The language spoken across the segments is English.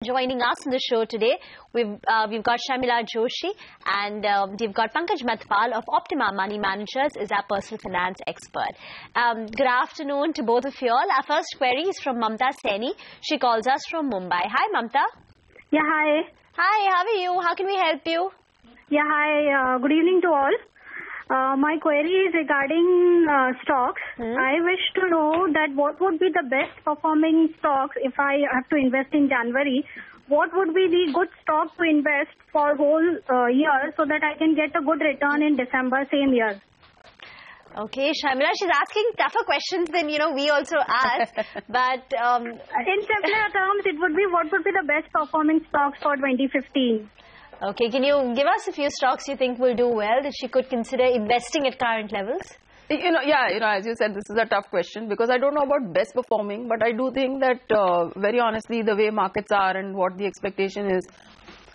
Joining us on the show today, we've got Sharmila Joshi and we've got Pankaj Mathpal of Optima Money Managers is our personal finance expert. Good afternoon to both of you all. Our first query is from Mamta Saini. She calls us from Mumbai. Hi, Mamta. Yeah, hi. Hi, how are you? How can we help you? Yeah, hi. Good evening to all. My query is regarding stocks. I wish to know that what would be the best performing stocks if I have to invest in January. What would be the good stock to invest for whole year so that I can get a good return in December same year? Okay, Sharmila, she's asking tougher questions than, we also ask. But in simpler terms, it would be what would be the best performing stocks for 2015? Okay, can you give us a few stocks you think will do well that she could consider investing at current levels? As you said, this is a tough question because I don't know about best performing, but I do think that very honestly, the way markets are and what the expectation is,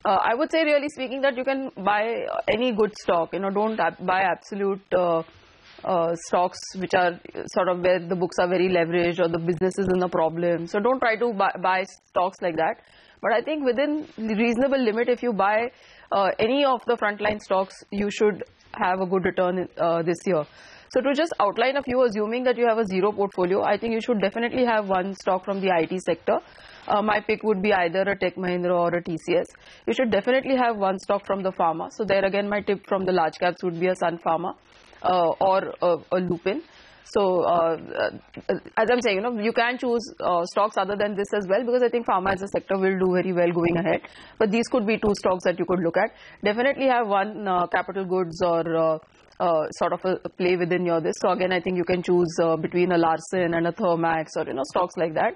I would say really speaking that you can buy any good stock. Don't buy absolute stocks which are sort of where the books are very leveraged or the business is in a problem. So don't try to buy stocks like that. But I think within the reasonable limit, if you buy any of the frontline stocks, you should have a good return this year. So to just outline a few, assuming that you have a zero portfolio, I think you should definitely have one stock from the IT sector. My pick would be either a Tech Mahindra or a TCS. You should definitely have one stock from the pharma. So there again, my tip from the large caps would be a Sun Pharma or a Lupin. So, as I'm saying, you can choose stocks other than this as well because I think pharma as a sector will do very well going ahead. But these could be two stocks that you could look at. Definitely have one capital goods or sort of a play within your this. So again, I think you can choose between a Larsen and a Thermax or, stocks like that.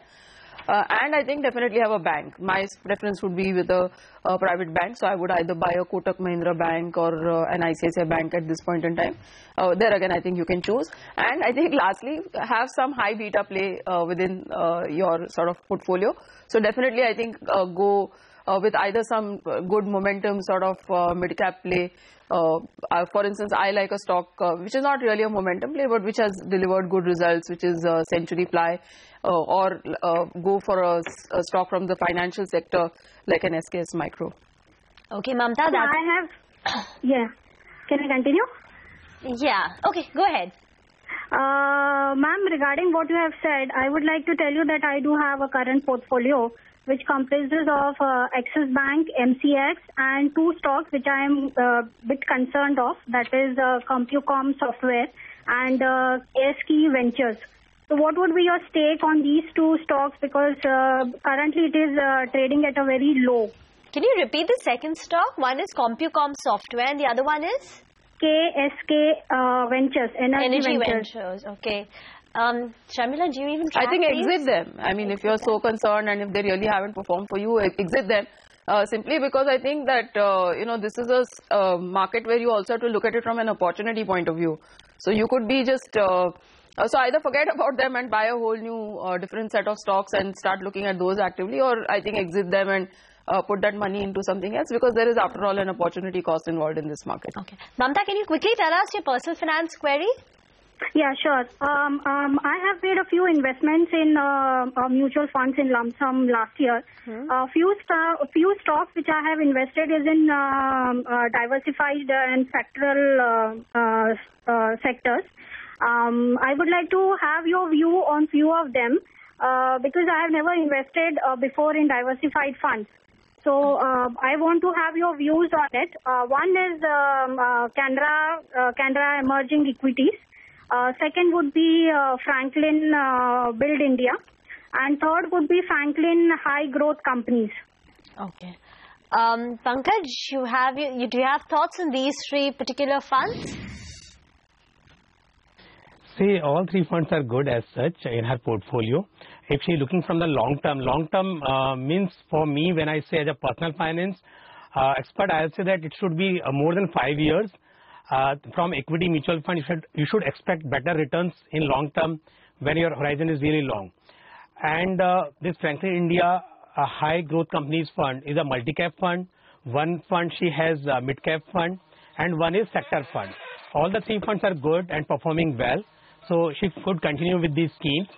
And I think definitely have a bank. My preference would be with a private bank. So I would either buy a Kotak Mahindra Bank or an ICICI Bank at this point in time. There again, I think you can choose. And I think lastly, have some high beta play within your sort of portfolio. So definitely, I think go with either some good momentum sort of mid-cap play. For instance, I like a stock which is not really a momentum play, but which has delivered good results, which is Century Ply, or go for a stock from the financial sector like an SKS Micro. Okay, Mamta, yeah. Can I continue? Yeah. Okay, go ahead. Ma'am, regarding what you have said, I would like to tell you that I do have a current portfolio which comprises of Axis Bank, MCX, and two stocks which I am a bit concerned of, that is CompuCom Software and ASK Ventures. So what would be your stake on these two stocks, because currently it is trading at a very low. Can you repeat the second stock? One is CompuCom Software and the other one is? KSK Ventures, Energy Ventures. Okay. Sharmila, do you even track I think these? exit them. I mean, if you're so concerned and if they really haven't performed for you, exit them. Simply because I think that, this is a market where you also have to look at it from an opportunity point of view. So you could be just, so either forget about them and buy a whole new different set of stocks and start looking at those actively, or I think exit them and put that money into something else, because there is after all an opportunity cost involved in this market. Okay. Mamta, can you quickly tell us your personal finance query? Yeah, sure. I have made a few investments in mutual funds in lump sum last year. Few stocks which I have invested is in diversified and sectoral sectors. I would like to have your view on few of them because I have never invested before in diversified funds. So I want to have your views on it. One is Canara Emerging Equities. Second would be Franklin Build India, and third would be Franklin High Growth Companies. Okay. Pankaj, do you have thoughts on these three particular funds? See, all three funds are good as such in her portfolio. If she's looking from the long term means for me, when I say as a personal finance expert, I'll say that it should be more than 5 years. From equity mutual fund, you should expect better returns in long term when your horizon is really long. And this Franklin India High Growth Companies Fund is a multi-cap fund. One fund she has a mid-cap fund, and one is sector fund. All the three funds are good and performing well, so she could continue with these schemes.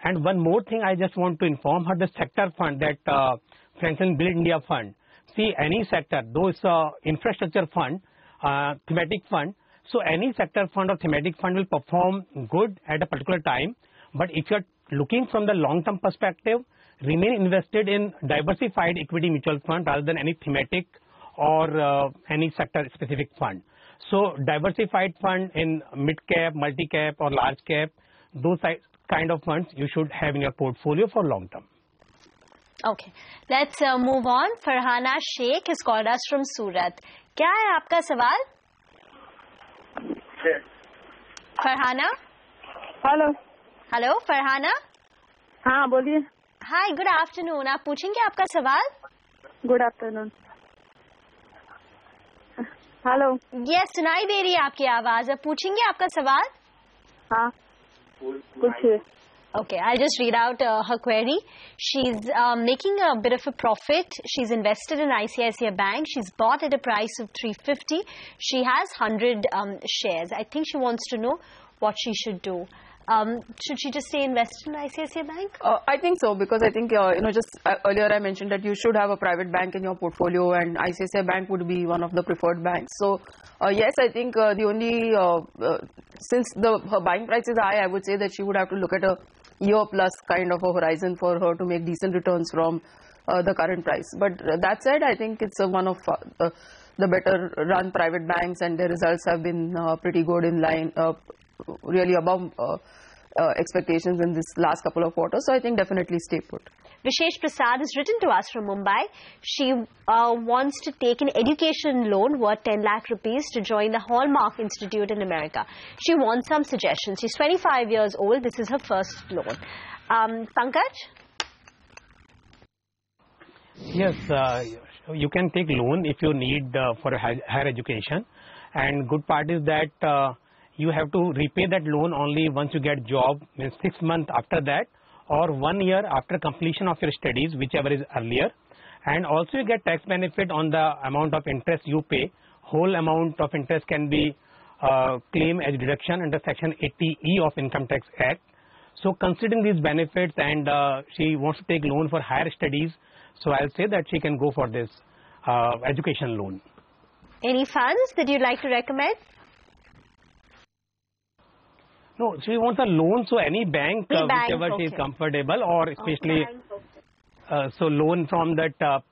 And one more thing I just want to inform her, the sector fund that Franklin Build India Fund. See, any sector, though it's a infrastructure fund, thematic fund, so any sector fund or thematic fund will perform good at a particular time. But if you're looking from the long-term perspective, remain invested in diversified equity mutual fund rather than any thematic or any sector-specific fund. So diversified fund in mid-cap, multi-cap or large-cap, those kind of funds you should have in your portfolio for long-term. Okay, let's move on. Farhana Sheikh has called us from Surat. क्या है आपका सवाल? Farhana? Hello. Hello, Farhana? हाँ बोलिए. Hi, good afternoon. आप पूछेंगे आपका सवाल? Good afternoon. हेलो. Yes, सुनाई दे रही है आपकी आवाज. आप पूछेंगे आपका सवाल? हाँ पूछिए. Okay, I'll just read out her query. She's making a bit of a profit. She's invested in ICICI Bank. She's bought at a price of 350. She has 100 shares. I think she wants to know what she should do. Should she just stay invested in ICICI Bank? I think so, because I think, just earlier I mentioned that you should have a private bank in your portfolio, and ICICI Bank would be one of the preferred banks. So, yes, I think the only, since her buying price is high, I would say that she would have to look at a year plus kind of a horizon for her to make decent returns from the current price. But that said, I think it's one of the better run private banks, and their results have been pretty good, in line, really above expectations in this last couple of quarters. So I think definitely stay put. Vishesh Prasad has written to us from Mumbai. She wants to take an education loan worth 10 lakh rupees to join the Hallmark Institute in America. She wants some suggestions. She's 25 years old. This is her first loan. Pankaj? Yes, you can take loan if you need for a higher education. And good part is that you have to repay that loan only once you get job, means 6 months after that, or 1 year after completion of your studies, whichever is earlier. And also you get tax benefit on the amount of interest you pay. Whole amount of interest can be claimed as deduction under Section 80E of Income Tax Act. So considering these benefits, and she wants to take loan for higher studies, so I'll say that she can go for this education loan. Any funds that you'd like to recommend? No, she wants a loan, so any bank, whichever okay. she is comfortable, or especially, so loan from that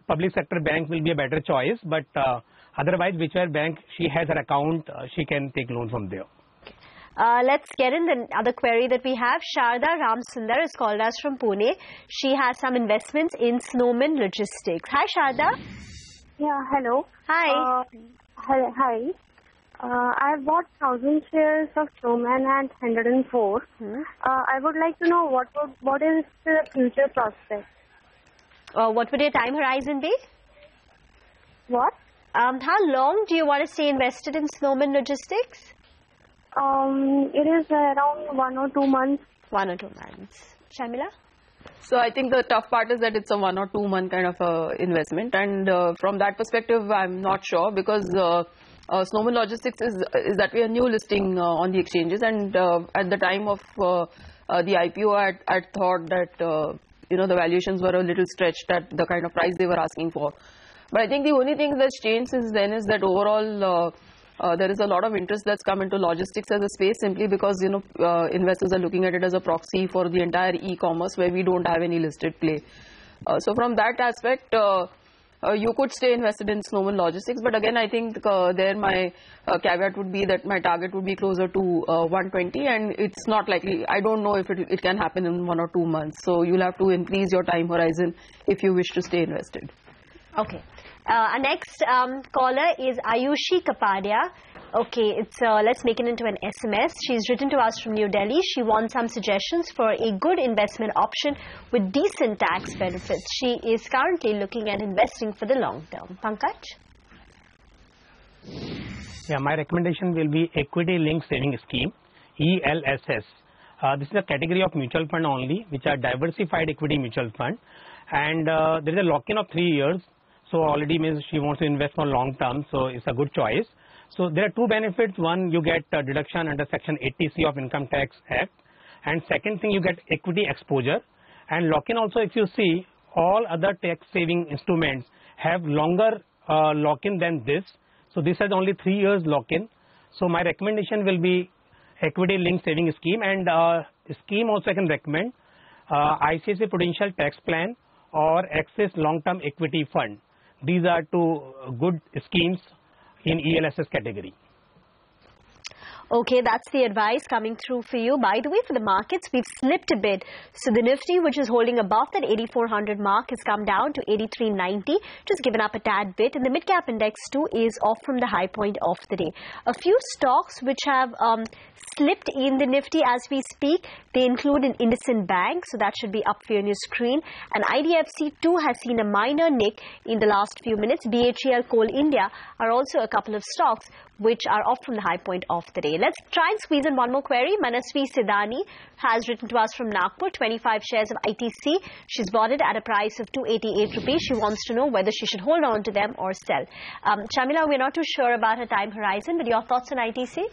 public sector bank will be a better choice, but otherwise whichever bank she has her account, she can take loan from there. Let's get in the other query that we have. Sharda Ramsundar has called us from Pune. She has some investments in Snowman Logistics. Hi, Sharda. Yeah, hello. Hi. Hi. I have bought 1,000 shares of Snowman at 104. I would like to know what is the future prospect. What would your time horizon be? What? How long do you want to stay invested in Snowman Logistics? It is around 1 or 2 months. 1 or 2 months. Shamila? So I think the tough part is that it's a 1 or 2 month kind of investment, and from that perspective I'm not sure, because Snowman Logistics is that we are new listing on the exchanges, and at the time of the IPO I thought that the valuations were a little stretched at the kind of price they were asking for. But I think the only thing that's changed since then is that overall there is a lot of interest that's come into logistics as a space, simply because investors are looking at it as a proxy for the entire e-commerce, where we don't have any listed play. So from that aspect, you could stay invested in Snowman Logistics, but again I think there my caveat would be that my target would be closer to 120, and it's not likely. I don't know if it can happen in 1 or 2 months. So you'll have to increase your time horizon if you wish to stay invested. Okay. Our next caller is Ayushi Kapadia. Okay, let's make it into an SMS. She's written to us from New Delhi. She wants some suggestions for a good investment option with decent tax benefits. She is currently looking at investing for the long term. Pankaj? Yeah, my recommendation will be Equity Linked Saving Scheme, ELSS. This is a category of mutual fund only, which are diversified equity mutual fund, and there is a lock-in of 3 years. So already means she wants to invest for long term, so it's a good choice. So there are 2 benefits. One, you get deduction under Section 80C of Income Tax Act, and second thing, you get equity exposure. And lock-in also, if you see, all other tax saving instruments have longer lock-in than this. So this has only 3 years lock-in. So my recommendation will be equity linked saving scheme, and scheme also I can recommend ICICI Prudential Tax Plan or Axis Long Term Equity Fund. These are two good schemes in ELSS category. Okay, that's the advice coming through for you. By the way, for the markets, we've slipped a bit. So the Nifty, which is holding above that 8400 mark, has come down to 8390, just given up a tad bit. And the mid-cap index too is off from the high point of the day. A few stocks which have slipped in the Nifty as we speak, they include an IndusInd Bank, so that should be up for you on your screen. And IDFC too has seen a minor nick in the last few minutes. BHEL Coal India are also a couple of stocks which are off from the high point of the day. Let's try and squeeze in one more query. Manasvi Sidani has written to us from Nagpur, 25 shares of ITC. She's bought it at a price of 288 rupees. She wants to know whether she should hold on to them or sell. Shamila, we're not too sure about her time horizon, but your thoughts on ITC?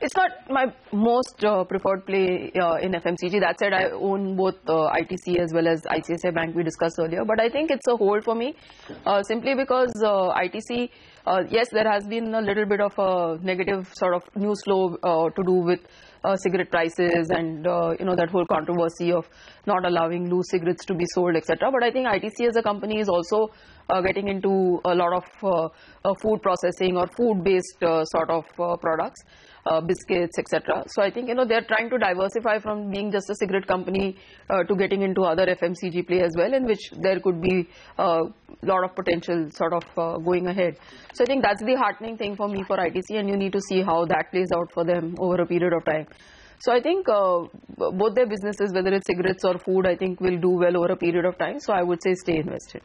It's not my most preferred play in FMCG. That said, I own both ITC as well as ICICI Bank we discussed earlier. But I think it's a hold for me simply because ITC, yes, there has been a little bit of a negative sort of news flow to do with cigarette prices and that whole controversy of not allowing loose cigarettes to be sold, etc. But I think ITC as a company is also getting into a lot of food processing or food-based sort of products. Biscuits, etc. So I think they're trying to diversify from being just a cigarette company to getting into other FMCG play as well, in which there could be a lot of potential sort of going ahead. So I think that's the heartening thing for me for ITC, and you need to see how that plays out for them over a period of time. So I think both their businesses, whether it's cigarettes or food, I think will do well over a period of time. So I would say stay invested.